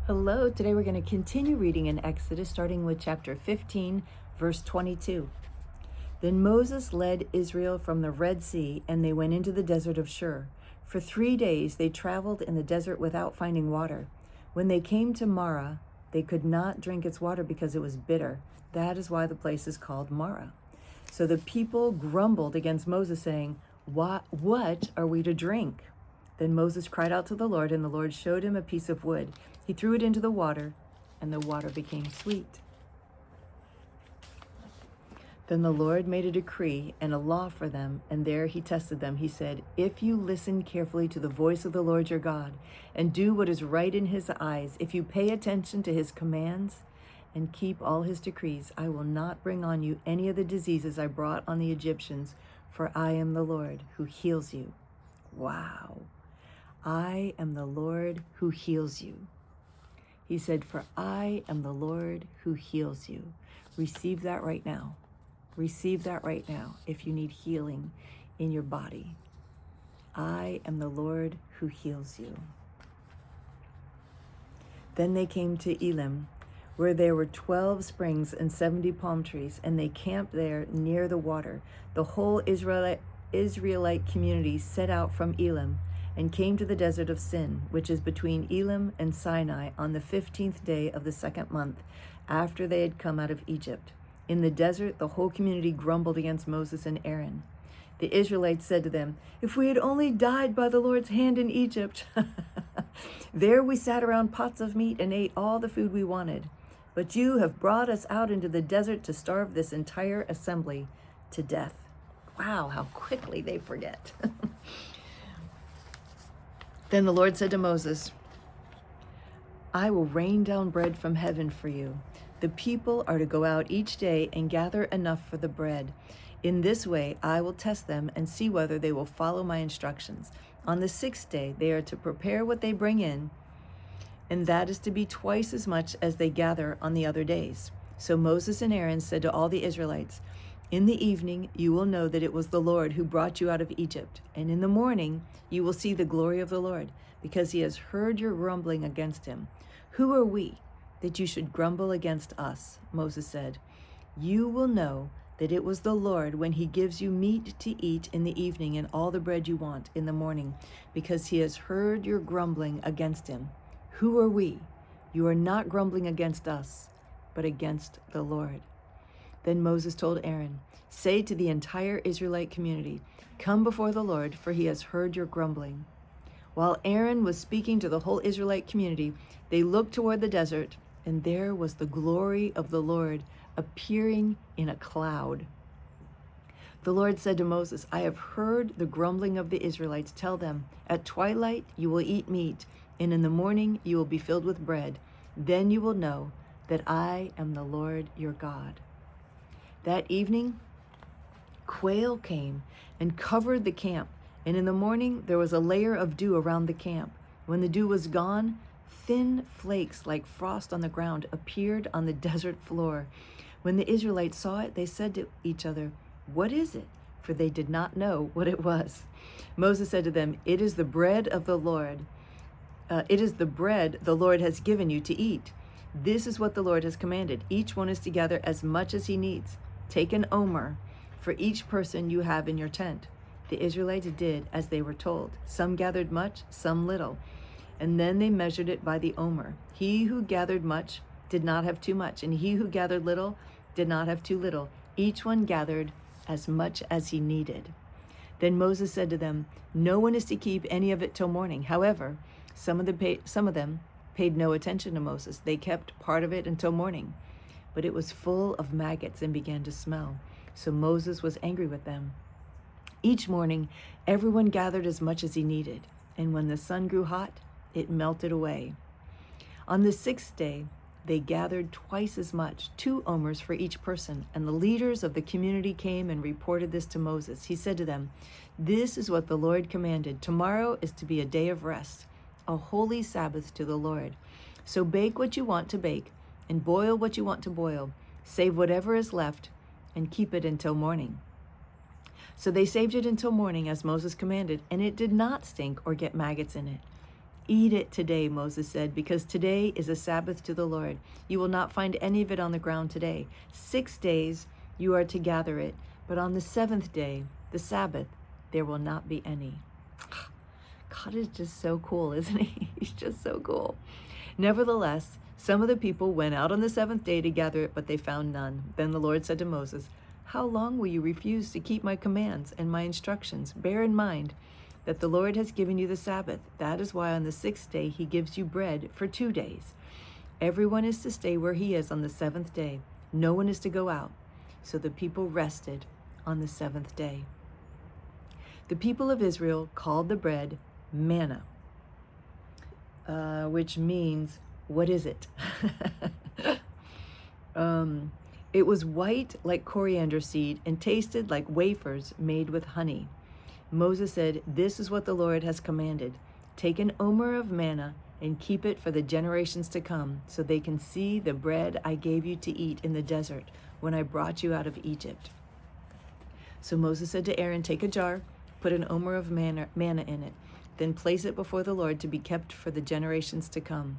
Hello, today we're going to continue reading in Exodus, starting with chapter 15, verse 22. Then Moses led Israel from the Red Sea, and they went into the desert of Shur. For 3 days they traveled in the desert without finding water. When they came to Marah, they could not drink its water because it was bitter. That is why the place is called Marah. So the people grumbled against Moses, saying, What are we to drink? Then Moses cried out to the Lord, and the Lord showed him a piece of wood. He threw it into the water, and the water became sweet. Then the Lord made a decree and a law for them, and there he tested them. He said, If you listen carefully to the voice of the Lord your God, and do what is right in his eyes, if you pay attention to his commands and keep all his decrees, I will not bring on you any of the diseases I brought on the Egyptians, for I am the Lord who heals you. Wow. I am the Lord who heals you. He said, for I am the Lord who heals you. Receive that right now. Receive that right now if you need healing in your body. I am the Lord who heals you. Then they came to Elim, where there were 12 springs and 70 palm trees, and they camped there near the water. The whole Israelite community set out from Elim and came to the desert of Sin, which is between Elim and Sinai, on the 15th day of the 2nd month, after they had come out of Egypt. In the desert, the whole community grumbled against Moses and Aaron. The Israelites said to them, If we had only died by the Lord's hand in Egypt. There we sat around pots of meat and ate all the food we wanted. But you have brought us out into the desert to starve this entire assembly to death. Wow, how quickly they forget. Then the Lord said to Moses, I will rain down bread from heaven for you. The people are to go out each day and gather enough for the bread. In this way, I will test them and see whether they will follow my instructions. On the 6th day, they are to prepare what they bring in, and that is to be twice as much as they gather on the other days. So Moses and Aaron said to all the Israelites, In the evening you will know that it was the Lord who brought you out of Egypt, and in the morning you will see the glory of the Lord, because he has heard your grumbling against him. Who are we that you should grumble against us? Moses said, You will know that it was the Lord when he gives you meat to eat in the evening and all the bread you want in the morning, because he has heard your grumbling against him. Who are we? You are not grumbling against us, but against the Lord. Then Moses told Aaron, Say to the entire Israelite community, Come before the Lord, for he has heard your grumbling. While Aaron was speaking to the whole Israelite community, they looked toward the desert, and there was the glory of the Lord appearing in a cloud. The Lord said to Moses, I have heard the grumbling of the Israelites. Tell them, At twilight you will eat meat, and in the morning you will be filled with bread. Then you will know that I am the Lord your God. That evening, quail came and covered the camp, and in the morning there was a layer of dew around the camp. When the dew was gone, thin flakes like frost on the ground appeared on the desert floor. When the Israelites saw it, they said to each other, What is it? For they did not know what it was. Moses said to them, It is the bread of the Lord. It is the bread the Lord has given you to eat. This is what the Lord has commanded. Each one is to gather as much as he needs. Take an omer for each person you have in your tent. The Israelites did as they were told. Some gathered much, some little. And then they measured it by the omer. He who gathered much did not have too much, and he who gathered little did not have too little. Each one gathered as much as he needed. Then Moses said to them, No one is to keep any of it till morning. However, some of them paid no attention to Moses. They kept part of it until morning. But it was full of maggots and began to smell. So Moses was angry with them. Each morning, everyone gathered as much as he needed. And when the sun grew hot, it melted away. On the 6th day, they gathered twice as much, 2 omers for each person. And the leaders of the community came and reported this to Moses. He said to them, This is what the Lord commanded. Tomorrow is to be a day of rest, a holy Sabbath to the Lord. So bake what you want to bake, and boil what you want to boil. Save whatever is left, and keep it until morning. So they saved it until morning, as Moses commanded, and it did not stink or get maggots in it. Eat it today, Moses said, because today is a Sabbath to the Lord. You will not find any of it on the ground today. 6 days you are to gather it, but on the 7th day, the Sabbath, there will not be any. God is just so cool, isn't he? He's just so cool. Nevertheless, some of the people went out on the 7th day to gather it, but they found none. Then the Lord said to Moses, "How long will you refuse to keep my commands and my instructions? Bear in mind that the Lord has given you the Sabbath. That is why on the 6th day he gives you bread for 2 days. Everyone is to stay where he is on the 7th day. No one is to go out." So the people rested on the 7th day. The people of Israel called the bread manna, which means, what is it? It was white like coriander seed and tasted like wafers made with honey. Moses said, "This is what the Lord has commanded. Take an omer of manna and keep it for the generations to come, so they can see the bread I gave you to eat in the desert when I brought you out of Egypt." So Moses said to Aaron, "Take a jar, put an omer of manna in it, then place it before the Lord to be kept for the generations to come."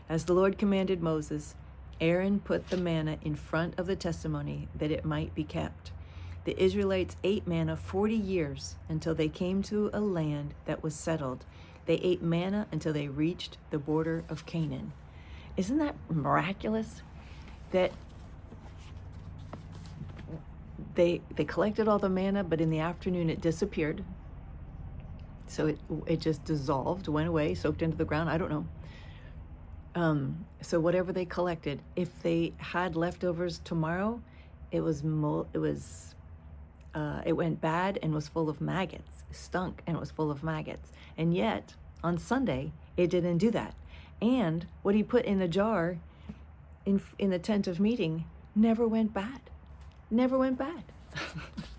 As the Lord commanded Moses, Aaron put the manna in front of the testimony that it might be kept. The Israelites ate manna 40 years until they came to a land that was settled. They ate manna until they reached the border of Canaan. Isn't that miraculous? That they collected all the manna, but in the afternoon it disappeared. So it just dissolved, went away, soaked into the ground. I don't know. So whatever they collected, if they had leftovers tomorrow, it went bad and was full of maggots, stunk and was full of maggots. And yet on Sunday, it didn't do that. And what he put in the jar in the tent of meeting never went bad. Never went bad.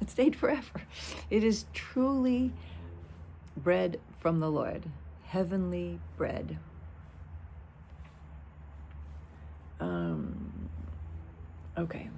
It stayed forever. It is truly bread from the Lord, heavenly bread. Okay.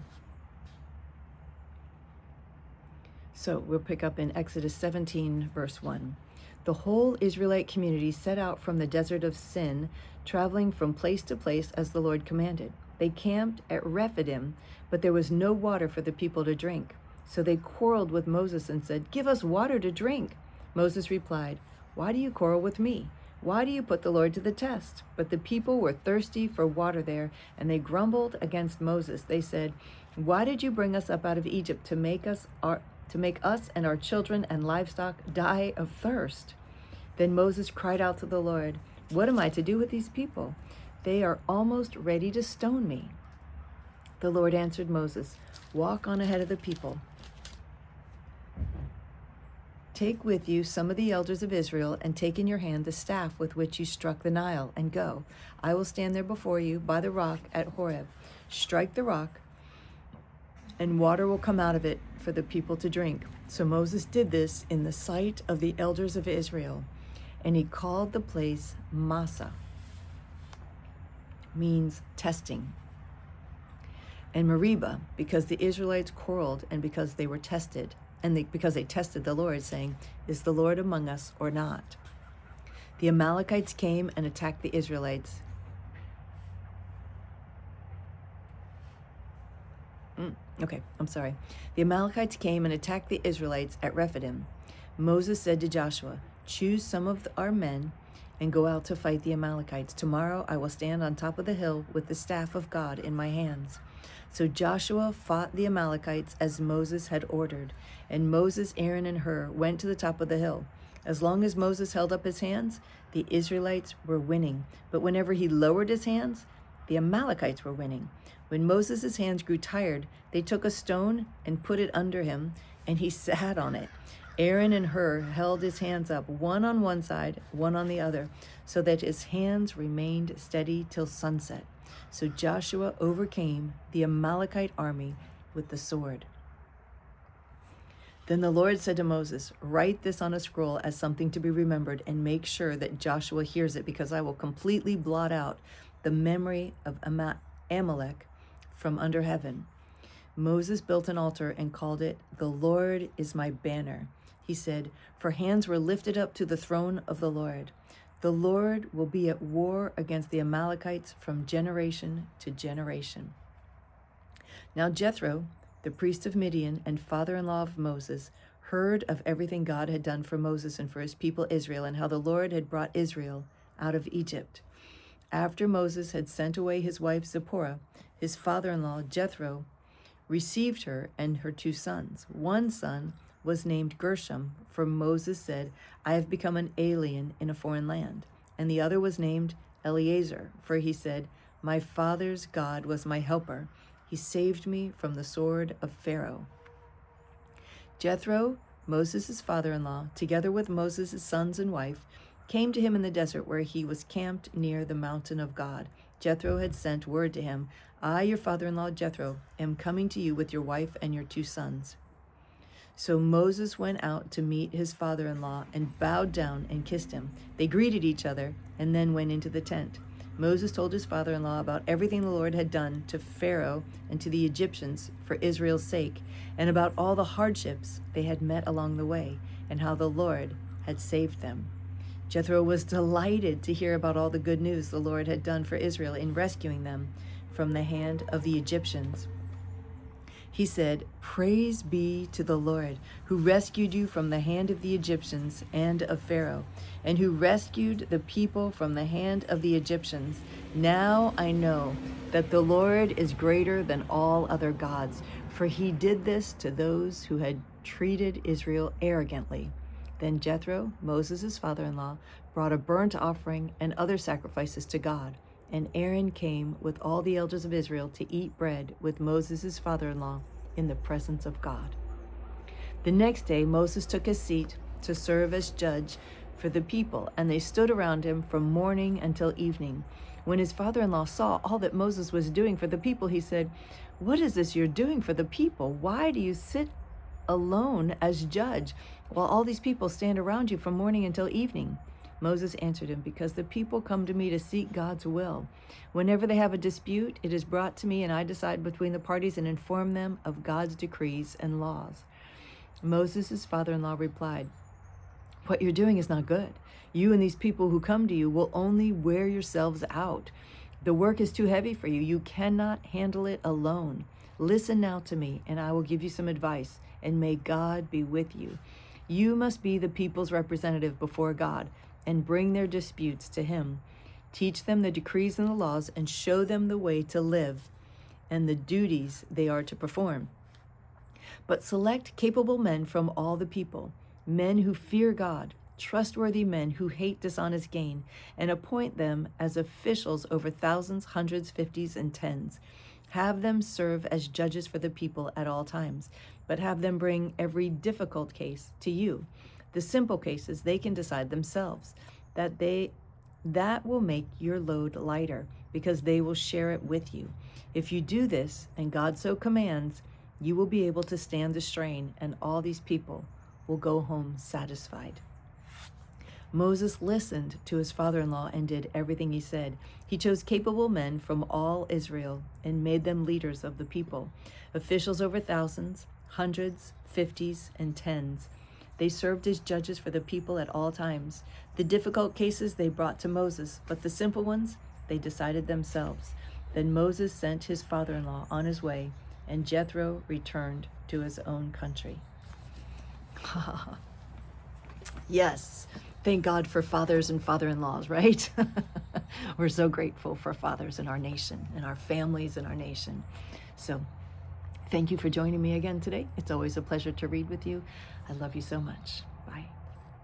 So we'll pick up in Exodus 17, verse 1. The whole Israelite community set out from the desert of Sin, traveling from place to place as the Lord commanded. They camped at Rephidim, but there was no water for the people to drink. So they quarreled with Moses and said, "Give us water to drink." Moses replied, "Why do you quarrel with me? Why do you put the Lord to the test?" But the people were thirsty for water there, and they grumbled against Moses. They said, "Why did you bring us up out of Egypt to make us and our children and livestock die of thirst?" Then Moses cried out to the Lord, "What am I to do with these people? They are almost ready to stone me." The Lord answered Moses, "Walk on ahead of the people. Take with you some of the elders of Israel, and take in your hand the staff with which you struck the Nile, and go. I will stand there before you by the rock at Horeb. Strike the rock, and water will come out of it for the people to drink." So Moses did this in the sight of the elders of Israel, and he called the place Massah, means testing, and Meribah, because the Israelites quarreled and because they were tested. Because they tested the Lord, saying, "Is the Lord among us or not?" The Amalekites came and attacked the Israelites. The Amalekites came and attacked the Israelites at Rephidim. Moses said to Joshua, "Choose some of our men and go out to fight the Amalekites. Tomorrow I will stand on top of the hill with the staff of God in my hands." So Joshua fought the Amalekites as Moses had ordered, and Moses, Aaron, and Hur went to the top of the hill. As long as Moses held up his hands, the Israelites were winning. But whenever he lowered his hands, the Amalekites were winning. When Moses' hands grew tired, they took a stone and put it under him, and he sat on it. Aaron and Hur held his hands up, one on one side, one on the other, so that his hands remained steady till sunset. So Joshua overcame the Amalekite army with the sword. Then the Lord said to Moses, "Write this on a scroll as something to be remembered, and make sure that Joshua hears it, because I will completely blot out the memory of Amalek from under heaven." Moses built an altar and called it, "The Lord is my banner." He said, "For hands were lifted up to the throne of the Lord." The Lord will be at war against the Amalekites from generation to generation. Now Jethro, the priest of Midian and father-in-law of Moses, heard of everything God had done for Moses and for his people Israel, and how the Lord had brought Israel out of Egypt. After Moses had sent away his wife Zipporah, his father-in-law Jethro received her and her 2 sons. One son was named Gershom, for Moses said, I have become an alien in a foreign land. And the other was named Eleazar, for he said, my father's God was my helper. He saved me from the sword of Pharaoh. Jethro, Moses' father-in-law, together with Moses' sons and wife, came to him in the desert where he was camped near the mountain of God. Jethro had sent word to him, I, your father-in-law Jethro, am coming to you with your wife and your 2 sons. So Moses went out to meet his father-in-law and bowed down and kissed him. They greeted each other and then went into the tent. Moses told his father-in-law about everything the Lord had done to Pharaoh and to the Egyptians for Israel's sake, and about all the hardships they had met along the way, and how the Lord had saved them. Jethro was delighted to hear about all the good news the Lord had done for Israel in rescuing them from the hand of the Egyptians. He said, praise be to the Lord, who rescued you from the hand of the Egyptians and of Pharaoh, and who rescued the people from the hand of the Egyptians. Now I know that the Lord is greater than all other gods, for he did this to those who had treated Israel arrogantly. Then Jethro, Moses' father-in-law, brought a burnt offering and other sacrifices to God. And Aaron came with all the elders of Israel to eat bread with Moses' father-in-law in the presence of God. The next day Moses took his seat to serve as judge for the people, and they stood around him from morning until evening. When his father-in-law saw all that Moses was doing for the people, he said, what is this you're doing for the people? Why do you sit alone as judge while all these people stand around you from morning until evening? Moses answered him, because the people come to me to seek God's will. Whenever they have a dispute, it is brought to me, and I decide between the parties and inform them of God's decrees and laws. Moses' father-in-law replied, what you're doing is not good. You and these people who come to you will only wear yourselves out. The work is too heavy for you. You cannot handle it alone. Listen now to me, and I will give you some advice, and may God be with you. You must be the people's representative before God, and bring their disputes to him. Teach them the decrees and the laws, and show them the way to live and the duties they are to perform. But select capable men from all the people, men who fear God, trustworthy men who hate dishonest gain, and appoint them as officials over thousands, hundreds, fifties, and tens. Have them serve as judges for the people at all times, but have them bring every difficult case to you. The simple cases they can decide themselves. That will make your load lighter, because they will share it with you. If you do this, and God so commands, you will be able to stand the strain, and all these people will go home satisfied. Moses listened to his father-in-law and did everything he said. He chose capable men from all Israel and made them leaders of the people, officials over thousands, hundreds, fifties, and tens. They served as judges for the people at all times. The difficult cases they brought to Moses, but the simple ones they decided themselves. Then Moses sent his father-in-law on his way, and Jethro returned to his own country. Yes, thank God for fathers and father-in-laws, right? We're so grateful for fathers in our nation and our families in our nation. So thank you for joining me again today. It's always a pleasure to read with you. I love you so much.